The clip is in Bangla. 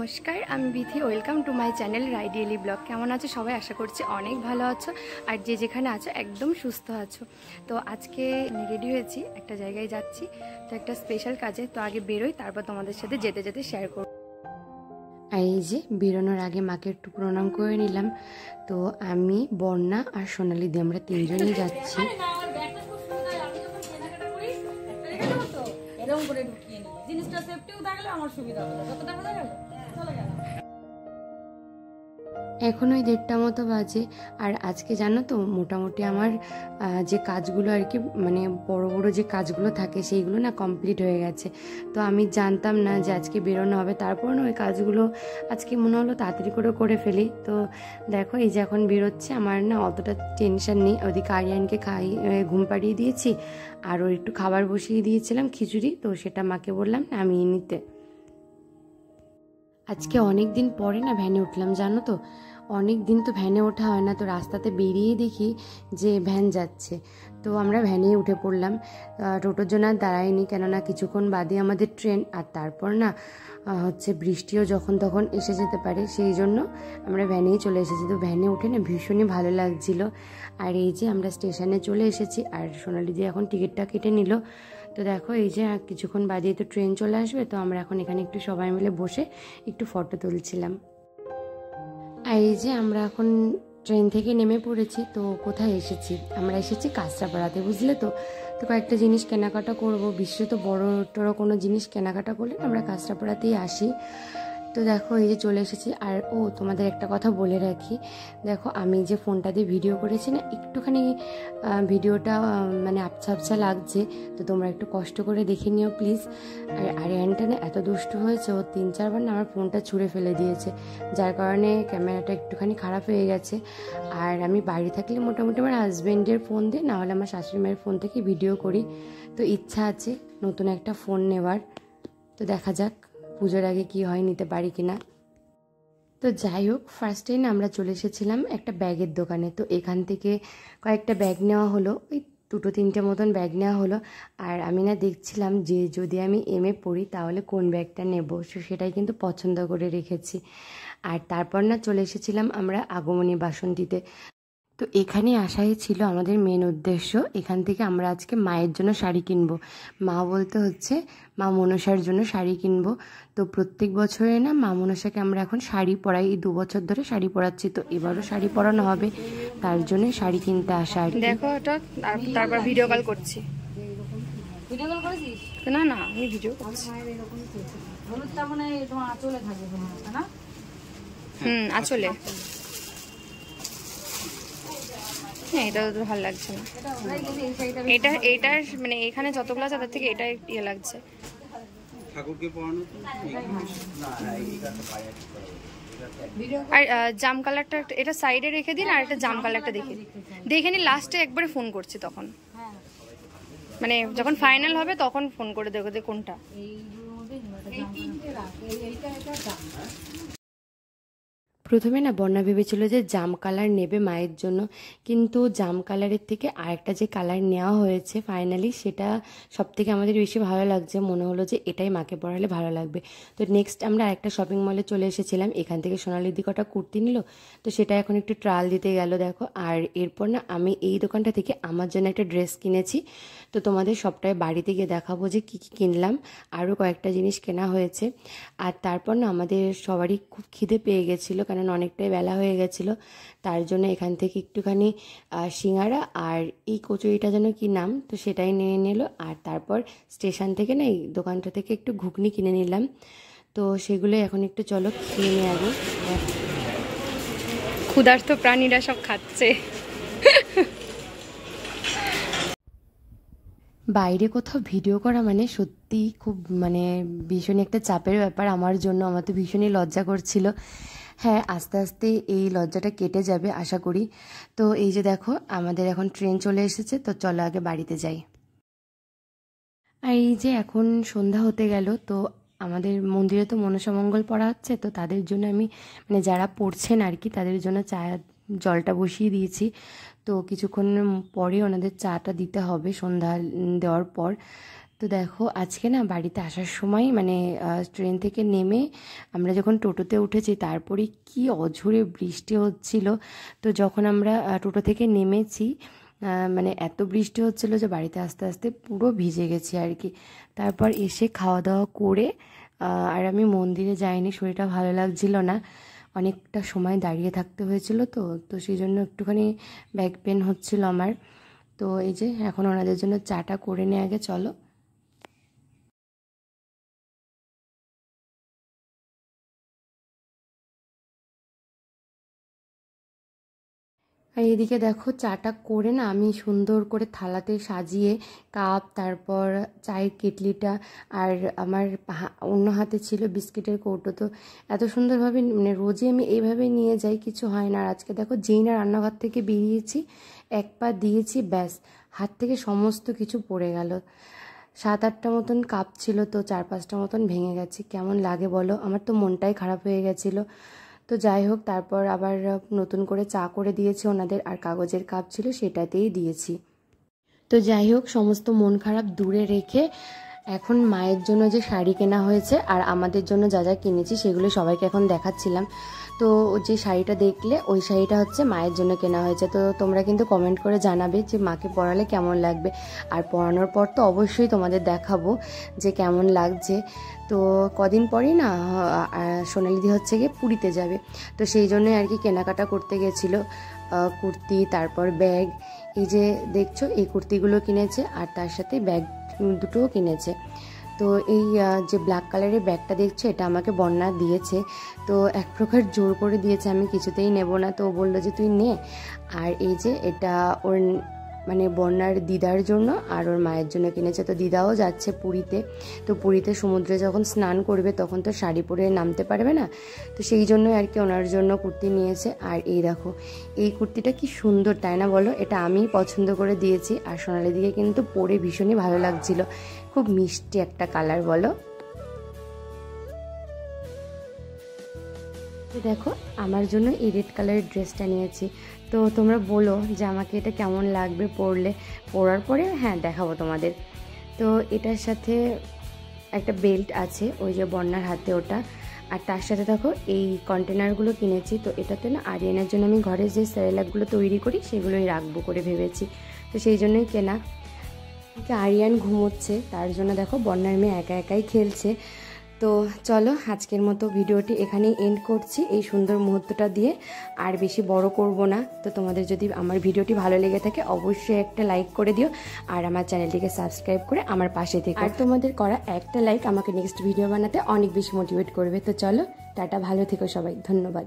নমস্কার, আমি Bithi. Welcome to my channel রাইডিয়েলি ব্লগ। কেমন আছো সবাই? আশা করছি অনেক ভালো আছো, আর যে যেখানে আছো একদম সুস্থ আছো। তো আজকে রেডি হয়েছি, একটা জায়গায় যাচ্ছি, তো একটা স্পেশাল কাজে। তো আগে বেরোই, তারপর তোমাদের সাথে যেতে যেতে শেয়ার করব। আর এই যে বেরোনোর আগে মাকে একটু প্রণাম করে নিলাম। তো আমি, বর্ণা আর সোনালি দিয়ে আমরা তিনজনই যাচ্ছি। জিনিসটা সেফটিও থাকলে আমার সুবিধা হবে, যত টাকা লাগালো চলে গেল। এখন ওই 1:30 মতো বাজে। আর আজকে জানো তো, মোটামুটি আমার যে কাজগুলো আর কি, মানে বড় বড় যে কাজগুলো থাকে সেইগুলো না কমপ্লিট হয়ে গেছে। তো আমি জানতাম না যে আজকে বেরোনো হবে, তারপর না ওই কাজগুলো আজকে মনে হলো তাড়াতাড়ি করে ফেলি। তো দেখো এই যে এখন বেরোচ্ছে, আমার না অতটা টেনশন নেই। ওদিকে আরিয়ানকে ঘুম পাড়িয়ে দিয়েছি, আর ওর একটু খাবার বসিয়ে দিয়েছিলাম, খিচুড়ি। তো সেটা মাকে বললাম নামিয়ে নিতে। আজকে অনেক দিন পরে না ভ্যানে উঠলাম, জানো তো। অনেক দিন তো ভ্যানে ওঠা হয় না। তো রাস্তাতে বেরিয়ে দেখি যে ভ্যান যাচ্ছে, তো আমরা ভ্যানেই উঠে পড়লাম। টোটোর জন্য আর দাঁড়াইনি, কেননা কিছুক্ষণ বাদে আমাদের ট্রেন। আর তারপর না হচ্ছে বৃষ্টিও যখন তখন এসে যেতে পারে, সেই জন্য আমরা ভ্যানেই চলে এসেছি। তো ভ্যানে উঠে না ভীষণই ভালো লাগছিল। আর এই যে আমরা স্টেশনে চলে এসেছি, আর সোনালি দিয়ে এখন টিকিটটা কেটে নিল। তো দেখো এই যে কিছুক্ষণ বাদে তো ট্রেন চলে আসবে। তো আমরা এখন এখানে একটু সবাই মিলে বসে একটু ফটো তুলছিলাম। আর এই যে আমরা এখন ট্রেন থেকে নেমে পড়েছি। তো কোথায় এসেছি? আমরা এসেছি কাঁচরাপাড়াতে, বুঝলে তো। তো কয়েকটা জিনিস কেনাকাটা করব, বিশেষত বড় টড়ো কোনো জিনিস কেনাকাটা করলে আমরা কাঁচরাপাড়াতেই আসি। তো দেখো এই যে চলে এসেছি। আর তোমাদের একটা কথা বলে রাখি, দেখো আমি যে ফোনটা দিয়ে ভিডিও করেছি না, একটুখানি ভিডিওটা মানে আবছা আবছা লাগছে। তো তোমরা একটু কষ্ট করে দেখে নিও প্লিজ। আর আরিয়ানটা না এত দুষ্টু হয়েছে, ও 3-4 বার না আমার ফোনটা ছুঁড়ে ফেলে দিয়েছে, যার কারণে ক্যামেরাটা একটুখানি খারাপ হয়ে গেছে। আর আমি বাড়ি থাকলে মোটামুটি আমার হাজব্যান্ডের ফোন দিয়ে, না হলে আমার শাশুড়ি মায়ের ফোন থেকে ভিডিও করি। তো ইচ্ছা আছে নতুন একটা ফোন নেওয়ার। তো দেখা যাক পুজোর আগে কি হয়, নিতে পারি কিনা। তো যাই হোক, ফার্স্টেই না আমরা চলে এসেছিলাম একটা ব্যাগের দোকানে। তো এখান থেকে কয়েকটা ব্যাগ নেওয়া হলো, ওই 2-3টে মতন ব্যাগ নেওয়া হলো। আর আমি না দেখছিলাম যে যদি আমি এমএ পড়ি তাহলে কোন ব্যাগটা নেব, সেটাই কিন্তু পছন্দ করে রেখেছি। আর তারপর না চলে এসেছিলাম আমরা আগমনী বাসন্তীতে। তো এখানে আসাই ছিল আমাদের মেন উদ্দেশ্য। এখান থেকে আমরা আজকে মায়ের জন্য শাড়ি কিনবো। মা বলতে হচ্ছে মা মনসার জন্য শাড়ি কিনবো। তো প্রত্যেক বছরে না মা মনসাকে আমরা এখন শাড়ি পরাই, এই 2 বছর ধরে শাড়ি পরাচ্ছি। তো এবারও শাড়ি পরানো হবে, তার জন্য শাড়ি কিনতে আসা আর কি। দেখো এটা, তারপর ভিডিও কল করছি। ভিডিও কল করেছিস? না না, আমি ভিডিও করছি। হলুদটা মানে তোমার আঁচলে থাকবে না? আঁচলে। এটা তো ভালো লাগছে না, এটার মানে এখানে যতগুলো আছে তার থেকে এটা ইয়ে লাগছে। আর জাম কালারটা এটা সাইডে রেখে দিন, আর একটা জাম কালারটা দেখে নি। লাস্টে একবারে ফোন করছি তখন, মানে যখন ফাইনাল হবে তখন ফোন করে দেখো যে কোনটা। প্রথমে না বর্ণা ভেবেছিল যে জাম কালার নেবে মায়ের জন্য, কিন্তু জাম কালারের থেকে আরেকটা যে কালার নেওয়া হয়েছে ফাইনালি, সেটা সব থেকে আমাদের বেশি ভালো লাগছে। মনে হলো যে এটাই মাকে পরালে ভালো লাগবে। তো নেক্সট আমরা আরেকটা শপিং মলে চলে এসেছিলাম। এখান থেকে সোনালির দিকে কটা কুর্তি নিল, তো সেটা এখন একটু ট্রায়াল দিতে গেল দেখো। আর এরপর না আমি এই দোকানটা থেকে আমার জন্য একটা ড্রেস কিনেছি। তো তোমাদের সবটাই বাড়িতে গিয়ে দেখাবো যে কী কী কিনলাম। আরও কয়েকটা জিনিস কেনা হয়েছে। আর তারপর না আমাদের সবারই খুব খিদে পেয়ে গেছিলো, কারণ অনেকটাই বেলা হয়ে গেছিলো। তার জন্য এখান থেকে একটুখানি সিঙ্গারা আর এই কচুরিটা যেন কি নাম, তো সেটাই নিয়ে নিল। আর তারপর স্টেশন থেকে না এই দোকানটা থেকে একটু ঘুগনি কিনে নিলাম। তো সেগুলোই এখন একটু চলো খেয়ে নিয়ে আগে। ক্ষুধার্ত প্রাণীরা সব খাচ্ছে। বাইরে কোথাও ভিডিও করা মানে সত্যি খুব মানে ভীষণই একটা চাপের ব্যাপার আমার জন্য। আমার তো ভীষণই লজ্জা করছিল। হ্যাঁ, আস্তে আস্তে এই লজ্জাটা কেটে যাবে আশা করি। তো এই যে দেখো আমাদের এখন ট্রেন চলে এসেছে, তো চলো আগে বাড়িতে যাই। আর এই যে এখন সন্ধ্যা হতে গেল, তো আমাদের মন্দিরে তো মনসামঙ্গল পড়া হচ্ছে। তো তাদের জন্য আমি মানে যারা পড়ছেন আর কি, তাদের জন্য জলটা বসিয়ে দিয়েছি। তো কিছুক্ষণ পরে ওনাদের চাটা দিতে হবে সন্ধ্যা দেওয়ার পর। তো দেখো আজকে না বাড়িতে আসার সময় মানে ট্রেন থেকে নেমে আমরা যখন টোটোতে উঠেছি তারপরে কি অঝোরে বৃষ্টি হচ্ছিল। তো যখন আমরা টোটো থেকে নেমেছি মানে এত বৃষ্টি হচ্ছিল যে বাড়িতে আস্তে আস্তে পুরো ভিজে গেছি আর কি। তারপর এসে খাওয়া দাওয়া করে আর আমি মন্দিরে যাইনি, শরীরটা ভালো লাগছিল না, অনেকটা সময় দাঁড়িয়ে থাকতে হয়েছিল। তো তো সেই জন্য একটুখানি ব্যাক পেন হচ্ছিল আমার। তো এই যে এখন ওনাদের জন্য চাটা করে নিয়ে আগে চলো। আর এদিকে দেখো চাটা করে না আমি সুন্দর করে থালাতে সাজিয়ে কাপ, তারপর চায়ের কেটলিটা, আর আমার অন্য হাতে ছিল বিস্কিটের কৌটো। তো এত সুন্দরভাবে মানে রোজই আমি এইভাবে নিয়ে যাই, কিছু হয় না। আর আজকে দেখো যেই না রান্নাঘর থেকে বেরিয়েছি এক পা দিয়েছি, ব্যাস হাত থেকে সমস্ত কিছু পড়ে গেল। 7-8টা মতন কাপ ছিল, তো 4-5টা মতন ভেঙে গেছে। কেমন লাগে বলো, আমার তো মনটাই খারাপ হয়ে গেছিলো। তো যাই হোক, তারপর আবার নতুন করে চা করে দিয়েছি ওনাদের, আর কাগজের কাপ ছিল সেটাতেই দিয়েছি। তো যাই হোক, সমস্ত মন খারাপ দূরে রেখে এখন মায়ের জন্য যে শাড়ি কেনা হয়েছে আর আমাদের জন্য যা যা কিনেছি সেগুলো সবাইকে এখন দেখাচ্ছিলাম। তো যে শাড়িটা দেখলে ওই শাড়িটা হচ্ছে মায়ের জন্য কেনা হয়েছে। তো তোমরা কিন্তু কমেন্ট করে জানাবে যে মাকে পরালে কেমন লাগবে, আর পরানোর পর তো অবশ্যই তোমাদের দেখাবো যে কেমন লাগছে। তো কদিন পরেই না সোনালিদি হচ্ছে গিয়ে পুরীতে যাবে, তো সেই জন্যই আর কি কেনাকাটা করতে গেছিলো। কুর্তি, তারপর ব্যাগ, এই যে দেখছো এই কুর্তিগুলো কিনেছে, আর তার সাথে ব্যাগ দুটোও কিনেছে। তো এই যে ব্ল্যাক কালারের ব্যাগটা দেখছো এটা আমাকে বন্যা দিয়েছে। তো এক প্রকার জোর করে দিয়েছে, আমি কিছুতেই নেব না। তো বললো যে তুই নে। আর এই যে এটা ওর মানে বন্যার দিদার জন্য আর ওর মায়ের জন্য কিনেছে। তো দিদাও যাচ্ছে পুরীতে, তো পুরীতে সমুদ্রে যখন স্নান করবে তখন তো শাড়ি পরে নামতে পারবে না, তো সেই জন্যই আর কি ওনার জন্য কুর্তি নিয়েছে। আর এই দেখো এই কুর্তিটা কি সুন্দর, তাই না বলো? এটা আমি পছন্দ করে দিয়েছি, আর সোনালি দিকে কিন্তু পরে ভীষণই ভালো লাগছিল, খুব মিষ্টি একটা কালার বলো। দেখো আমার জন্য এই রেড কালারের ড্রেসটা নিয়েছি। তো তোমরা বলো যে আমাকে এটা কেমন লাগবে পরলে। পরার পরে হ্যাঁ দেখাবো তোমাদের। তো এটার সাথে একটা বেল্ট আছে ওই যে বন্যার হাতে ওটা, আর তার সাথে দেখো এই কন্টেনারগুলো কিনেছি। তো এটাতে না আরিয়ানের জন্য আমি ঘরে যে সেরেলাকগুলো তৈরি করি সেগুলোই রাখবো করে ভেবেছি, তো সেই জন্যই কেনা। আরিয়ান ঘুমোচ্ছে, তার জন্য দেখো বন্যার মেয়ে একা একাই খেলছে। তো চলো আজকের মতো ভিডিওটি এখানেই এন্ড করছি এই সুন্দর মুহূর্তটা দিয়ে, আর বেশি বড় করব না। তো তোমাদের যদি আমার ভিডিওটি ভালো লেগে থাকে অবশ্যই একটা লাইক করে দিও, আর আমার চ্যানেলটিকে সাবস্ক্রাইব করে আমার পাশে থেকে। আর তোমাদের করা একটা লাইক আমাকে নেক্সট ভিডিও বানাতে অনেক বেশি মোটিভেট করবে। তো চলো টাটা, ভালো থেকো সবাই, ধন্যবাদ।